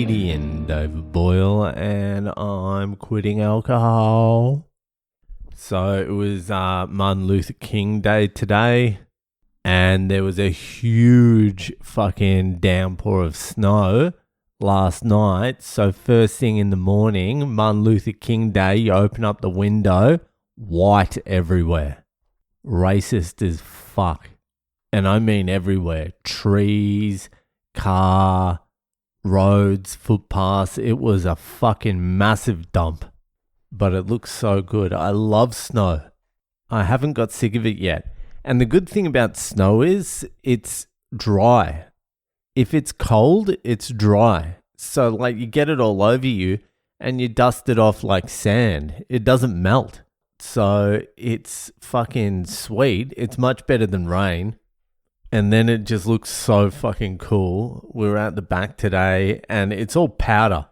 comedian David Boyle, and I'm quitting alcohol. So it was Martin Luther King Day today, and there was a huge fucking downpour of snow last night. So first thing in the morning, Martin Luther King Day, you open up the window, white everywhere. Racist as fuck. And I mean everywhere. Trees, car, roads, footpaths. It was a fucking massive dump. But it looks so good. I love snow. I haven't got sick of it yet. And the good thing about snow is it's dry. If it's cold, it's dry. So like you get it all over you and you dust it off like sand. It doesn't melt. So it's fucking sweet. It's much better than rain. And then it just looks so fucking cool. We were at the back today and it's all powder.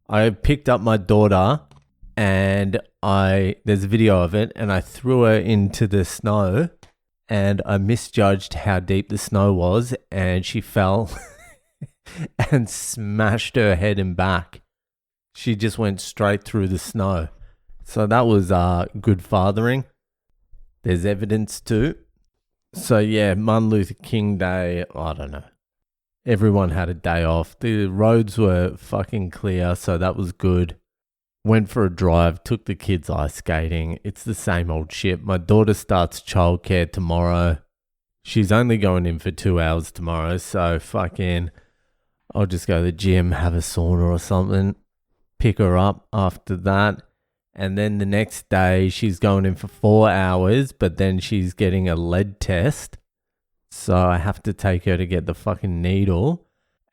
I picked up my daughter and there's a video of it, and I threw her into the snow and I misjudged how deep the snow was, and she fell and smashed her head and back. She just went straight through the snow. So that was good fathering. There's evidence too. So yeah, Martin Luther King Day, I don't know. Everyone had a day off. The roads were fucking clear, so that was good. Went for a drive, took the kids ice skating. It's the same old shit. My daughter starts childcare tomorrow. She's only going in for 2 hours tomorrow, so fucking I'll just go to the gym, have a sauna or something, pick her up after that. And then the next day she's going in for 4 hours, but then she's getting a lead test. So I have to take her to get the fucking needle.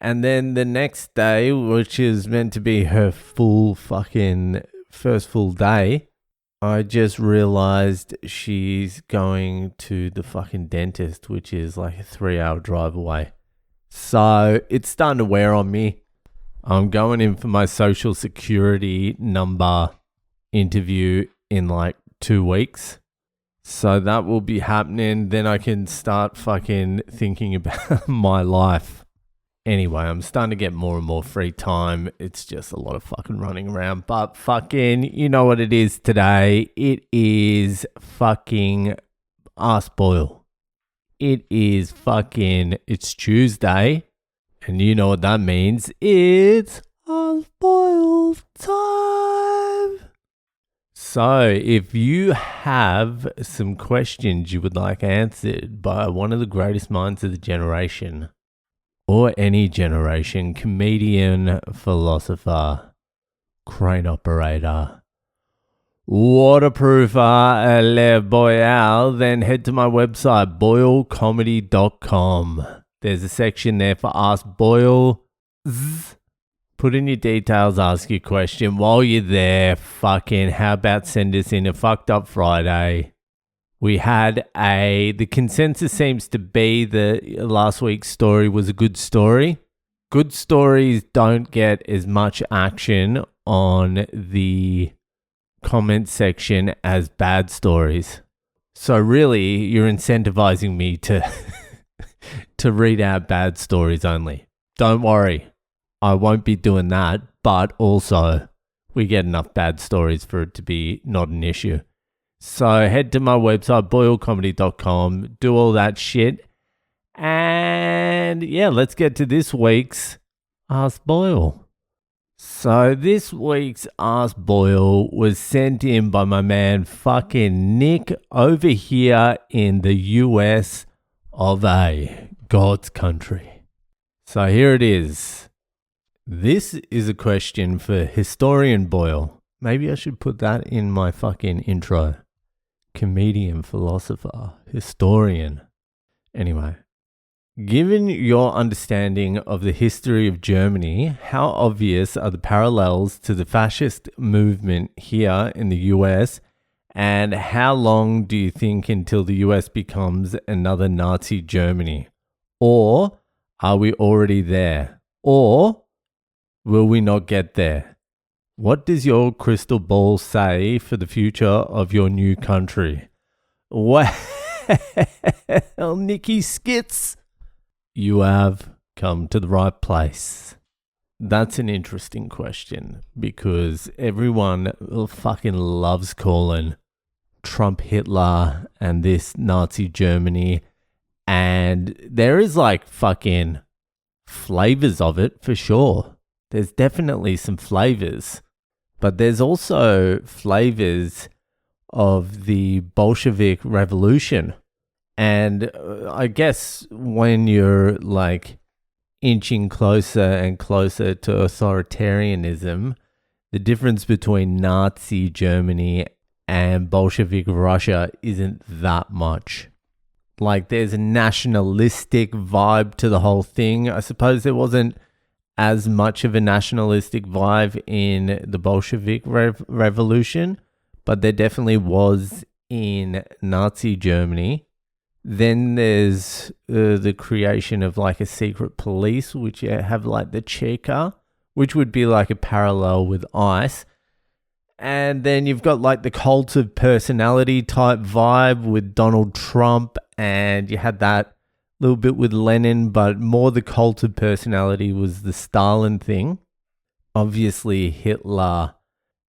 And then the next day, which is meant to be her first full day, I just realized she's going to the fucking dentist, which is like a 3-hour drive away. So it's starting to wear on me. I'm going in for my social security number interview in like 2 weeks. So that will be happening. Then I can start fucking thinking about my life. Anyway, I'm starting to get more and more free time. It's just a lot of fucking running around. But fucking, you know what it is today? It is fucking Ask Boyle. It's Tuesday. And you know what that means? It's Ask Boyle time. So if you have some questions you would like answered by one of the greatest minds of the generation, or any generation, comedian, philosopher, crane operator, waterproofer, Le Boyle, then head to my website, boylecomedy.com. There's a section there for Ask Boyle. Put in your details, ask your question. While you're there, fucking, how about send us in a fucked up Friday? We had the consensus seems to be that last week's story was a good story. Good stories don't get as much action on the comment section as bad stories. So really, you're incentivizing me to read out bad stories only. Don't worry, I won't be doing that, but also we get enough bad stories for it to be not an issue. So head to my website, boylecomedy.com, do all that shit. And yeah, let's get to this week's Ask Boyle. So this week's Ask Boyle was sent in by my man fucking Nick over here in the US of A, God's country. So here it is. This is a question for historian Boyle. Maybe I should put that in my fucking intro. Comedian, philosopher, historian. Anyway, given your understanding of the history of Germany, how obvious are the parallels to the fascist movement here in the US, and how long do you think until the US becomes another Nazi Germany? Or are we already there? Or will we not get there? What does your crystal ball say for the future of your new country? Well, Nicky Skits, you have come to the right place. That's an interesting question because everyone fucking loves calling Trump Hitler and this Nazi Germany. And there is like fucking flavors of it for sure. There's definitely some flavors. But there's also flavors of the Bolshevik Revolution. And I guess when you're like inching closer and closer to authoritarianism, the difference between Nazi Germany and Bolshevik Russia isn't that much. Like there's a nationalistic vibe to the whole thing. I suppose there wasn't as much of a nationalistic vibe in the Bolshevik Revolution, but there definitely was in Nazi Germany. Then there's the creation of like a secret police, which have like the Cheka, which would be like a parallel with ICE. And then you've got like the cult of personality type vibe with Donald Trump, and you had that little bit with Lenin, but more the cult of personality was the Stalin thing. Obviously, Hitler,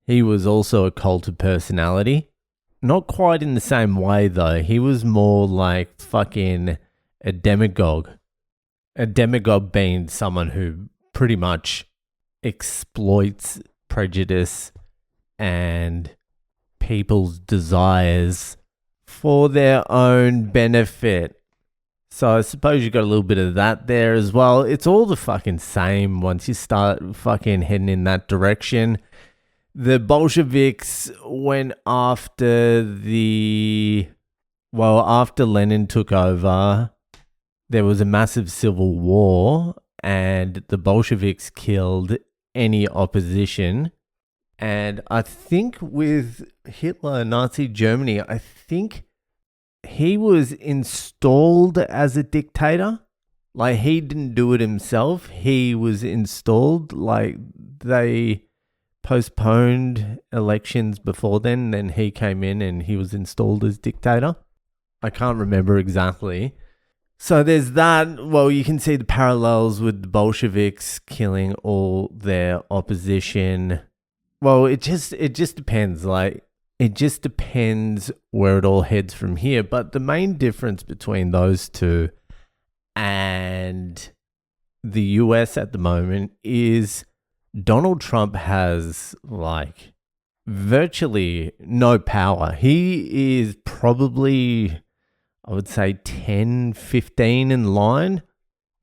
he was also a cult of personality. Not quite in the same way, though. He was more like fucking a demagogue. A demagogue being someone who pretty much exploits prejudice and people's desires for their own benefit. So I suppose you got a little bit of that there as well. It's all the fucking same once you start fucking heading in that direction. The Bolsheviks went after after Lenin took over, there was a massive civil war and the Bolsheviks killed any opposition. And I think with Hitler, Nazi Germany, I think he was installed as a dictator. Like he didn't do it himself. He was installed. Like they postponed elections before then he came in and he was installed as dictator. I can't remember exactly. So there's that. Well, you can see the parallels with the Bolsheviks killing all their opposition. Well, it just depends. Like, it just depends where it all heads from here. But the main difference between those two and the US at the moment is Donald Trump has like virtually no power. He is probably, I would say, 10, 15 in line.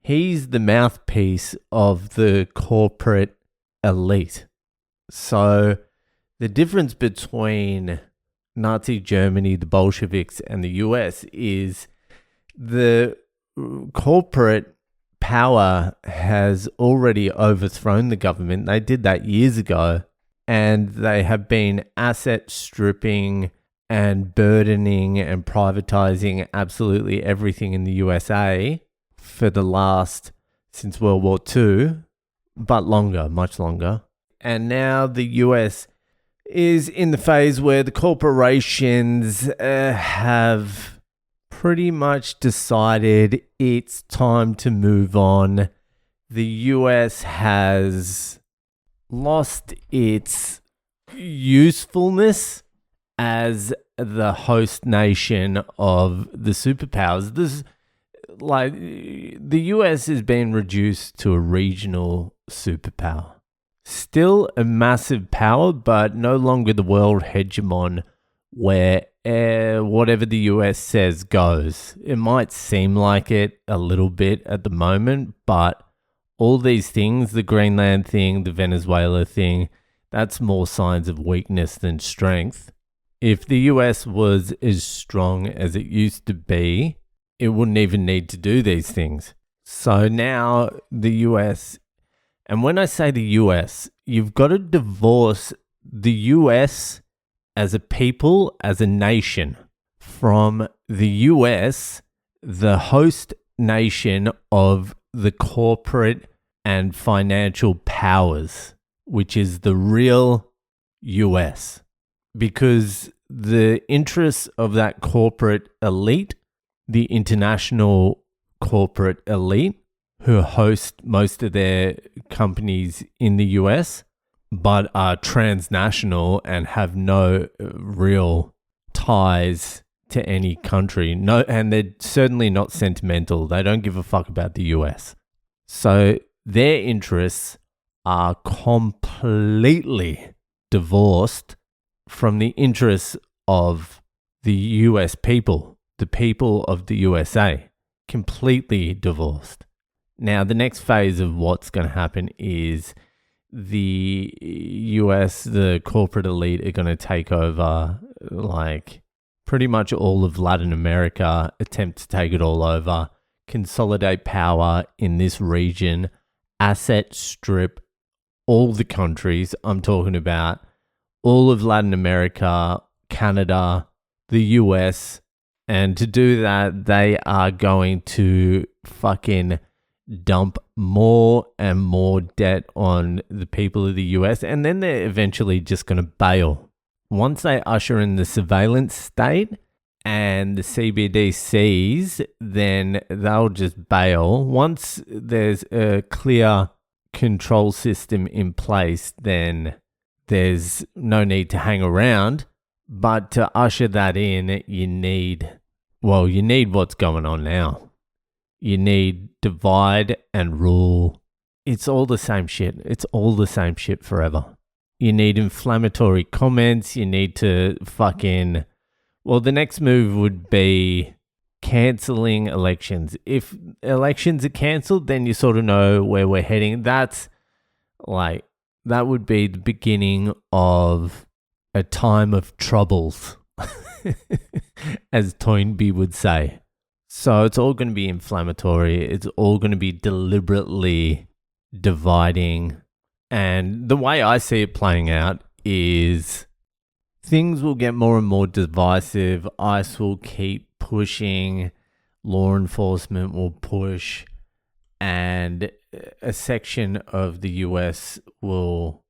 He's the mouthpiece of the corporate elite. So the difference between Nazi Germany, the Bolsheviks, and the US is the corporate power has already overthrown the government. They did that years ago, and they have been asset stripping and burdening and privatizing absolutely everything in the USA for the last, since World War II, but longer, much longer. And now the US is in the phase where the corporations have pretty much decided it's time to move on. The US has lost its usefulness as the host nation of the superpowers. The US has been reduced to a regional superpower. Still a massive power, but no longer the world hegemon where whatever the US says goes. It might seem like it a little bit at the moment, but all these things, the Greenland thing, the Venezuela thing, that's more signs of weakness than strength. If the US was as strong as it used to be, it wouldn't even need to do these things. So now the US, and when I say the US, you've got to divorce the US as a people, as a nation, from the US, the host nation of the corporate and financial powers, which is the real US. Because the interests of that corporate elite, the international corporate elite, who host most of their companies in the US, but are transnational and have no real ties to any country. No, and they're certainly not sentimental. They don't give a fuck about the US. So their interests are completely divorced from the interests of the US people, the people of the USA. Completely divorced. Now, the next phase of what's going to happen is the US, the corporate elite, are going to take over like pretty much all of Latin America, attempt to take it all over, consolidate power in this region, asset strip all the countries. I'm talking about all of Latin America, Canada, the US. And to do that, they are going to fucking dump more and more debt on the people of the US. And then they're eventually just going to bail. Once they usher in the surveillance state and the CBDCs, then they'll just bail. Once there's a clear control system in place, then there's no need to hang around. But to usher that in, you need what's going on now. You need divide and rule. It's all the same shit. It's all the same shit forever. You need inflammatory comments. You need to fucking... Well, the next move would be cancelling elections. If elections are cancelled, then you sort of know where we're heading. That would be the beginning of a time of troubles, as Toynbee would say. So it's all going to be inflammatory. It's all going to be deliberately dividing. And the way I see it playing out is things will get more and more divisive. ICE will keep pushing. Law enforcement will push. And a section of the US will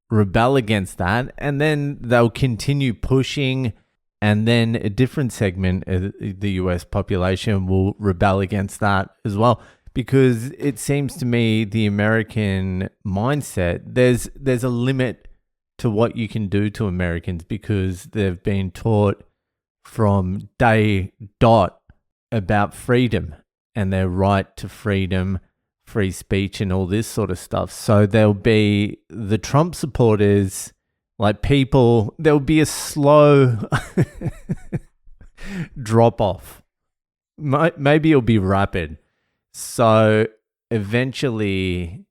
rebel against that. And then they'll continue pushing. And then a different segment of the US population will rebel against that as well. Because it seems to me the American mindset, there's a limit to what you can do to Americans because they've been taught from day dot about freedom and their right to freedom, free speech and all this sort of stuff. So there'll be the Trump supporters, like people, there'll be a slow drop off. Maybe it'll be rapid. So eventually,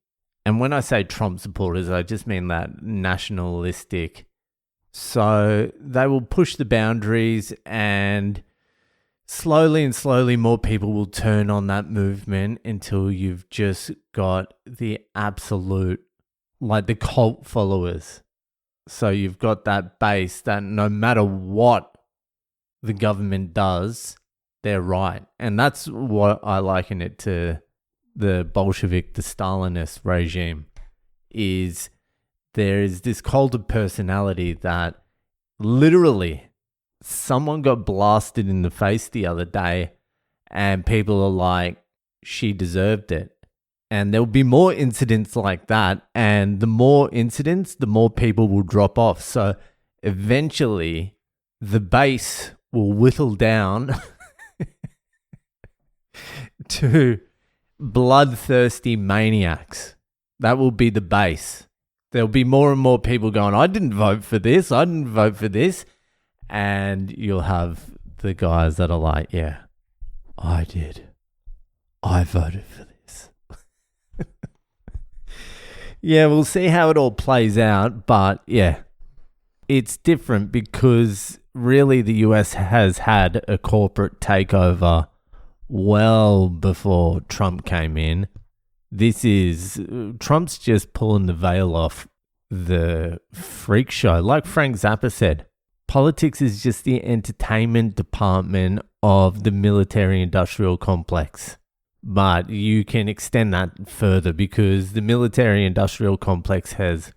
and when I say Trump supporters, I just mean that nationalistic. So they will push the boundaries and slowly more people will turn on that movement until you've just got the absolute, like the cult followers. So you've got that base that no matter what the government does, they're right. And that's what I liken it to the Bolshevik, the Stalinist regime, is there is this cult of personality that literally someone got blasted in the face the other day and people are like, she deserved it. And there'll be more incidents like that. And the more incidents, the more people will drop off. So eventually the base will whittle down to bloodthirsty maniacs. That will be the base. There'll be more and more people going, I didn't vote for this. I didn't vote for this. And you'll have the guys that are like, yeah, I did. I voted for this. Yeah, we'll see how it all plays out. But yeah, it's different because really the US has had a corporate takeover well before Trump came in. Trump's just pulling the veil off the freak show. Like Frank Zappa said, politics is just the entertainment department of the military-industrial complex. But you can extend that further because the military-industrial complex has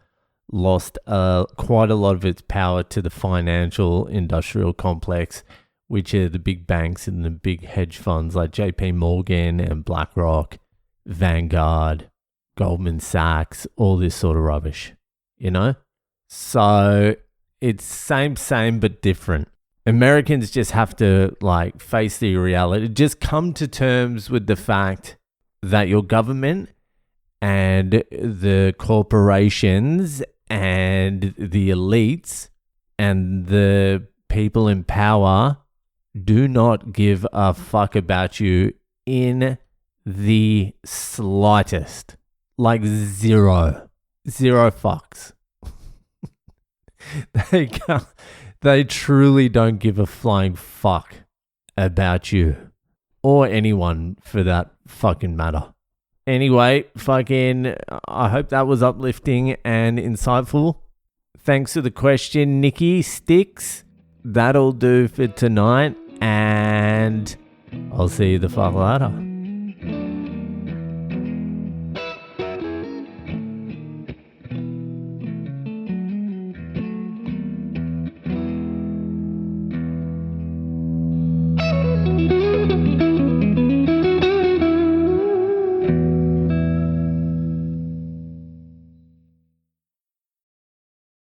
lost quite a lot of its power to the financial industrial complex, which are the big banks and the big hedge funds like JP Morgan and BlackRock. Vanguard, Goldman Sachs, all this sort of rubbish, you know? So it's same, but different. Americans just have to like face the reality, just come to terms with the fact that your government and the corporations and the elites and the people in power do not give a fuck about you in the slightest. Like zero fucks. They truly don't give a flying fuck about you or anyone for that fucking matter. Anyway, I hope that was uplifting and insightful. Thanks for the question, Nikki Sticks. That'll do for tonight, and I'll see you the fuck later.